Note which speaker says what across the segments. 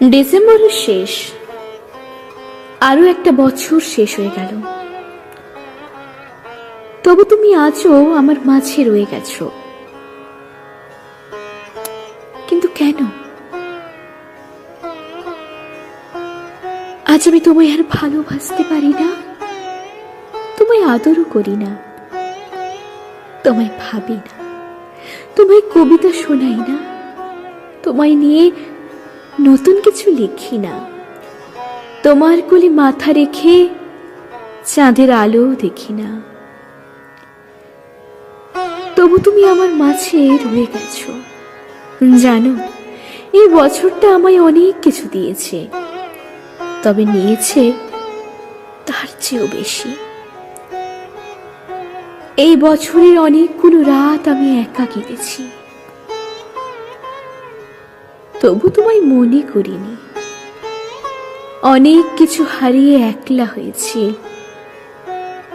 Speaker 1: ডিসেম্বরের শেষ, আরো একটা বছর শেষ হয়ে গেল। তবু তুমি আজও আমার মাঝে রয়ে গেছো। কিন্তু কেন? আজ আমি তোমায় আর ভালোবাসতে পারি না, তোমায় আদরও করি না, তোমায় ভাবি না, তোমায় কবিতা শোনাই না, তোমায় নিয়ে নতুন কিছু লিখি না, তোমার কোলে মাথা রেখে চাঁদের আলো দেখি না। তবু তুমি আমার মাঝে রয়ে গেছো। জানো, এই বছরটা আমায় অনেক কিছু দিয়েছে, তবে নিয়েছে তার চেয়েও বেশি। এই বছরের অনেকগুলো রাত আমি একা কেটেছি, তবু তোমায় মনে করিনি। অনেক কিছু হারিয়ে একলা হয়েছি,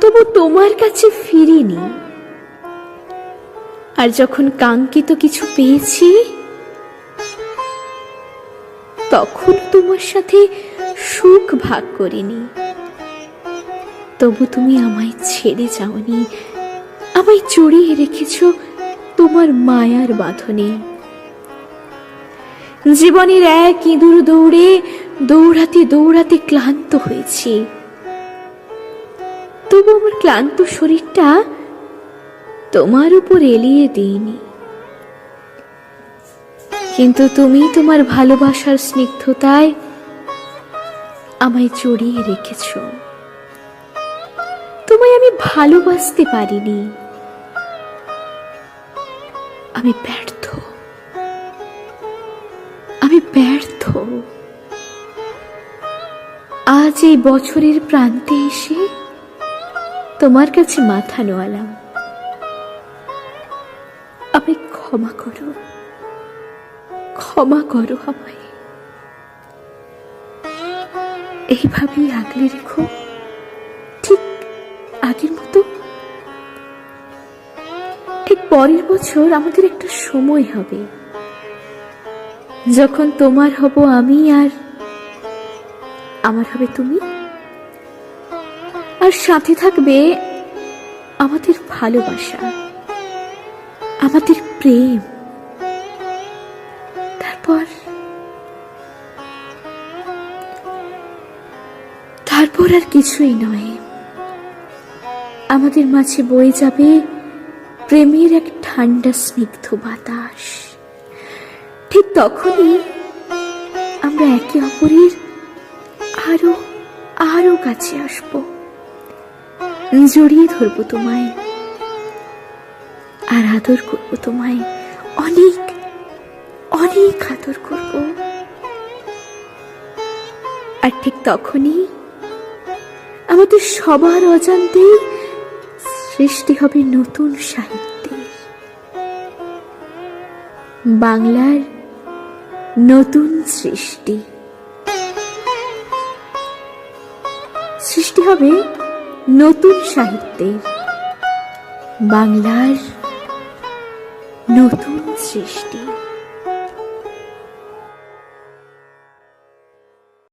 Speaker 1: তবু তোমার কাছে ফিরিনি। আর যখন কাঙ্ক্ষিত কিছু পেয়েছি, তখন তোমার সাথে সুখ ভাগ করিনি। তবু তুমি আমায় ছেড়ে যাওনি, আমায় জড়িয়ে রেখেছ তোমার মায়ার বাঁধনে। জীবনের এক ইঁদুর দৌড়ে দৌড়াতে দৌড়াতে ক্লান্ত হয়েছি, তবু আমার ক্লান্ত শরীরটা তোমার উপর এলিয়ে দিইনি। কিন্তু তুমি তোমার ভালোবাসার স্নিগ্ধতায় আমায় জড়িয়ে রেখেছ। তোমায় আমি ভালোবাসতে পারিনি। আমি ব্যর্থ, আমি ব্যর্থ। আজ এই বছরের প্রান্তে এসে তোমার কাছে মাথা নোয়ালাম। আমি ক্ষমা করো, ক্ষমা করো আমায়। এইভাবেই আগলে রেখো, ঠিক আগের মতো। ঠিক পরের বছর আমাদের একটা সময় হবে, যখন তোমার হব আমি আর আমার হবে তুমি। আর সাথে থাকবে আমাদের ভালোবাসা, আমাদের প্রেম। তারপর আর কিছুই নয়। আমাদের মাঝে বয়ে যাবে প্রেমের এক ঠান্ডা স্নিগ্ধ বাতাস। ঠিক তখনই আমরা একে অপরের আরো আরো কাছে আসব, জড়িয়ে ধরবো তোমায় আর আদর করবো তোমায়, অনেক অনেক আদর করব। আর ঠিক তখনই আমাদের সবার অজান্তেই সৃষ্টি হবে নতুন সাহিত্যের, বাংলার নতুন সৃষ্টি। সৃষ্টি হবে নতুন সাহিত্যের, বাংলার নতুন সৃষ্টি।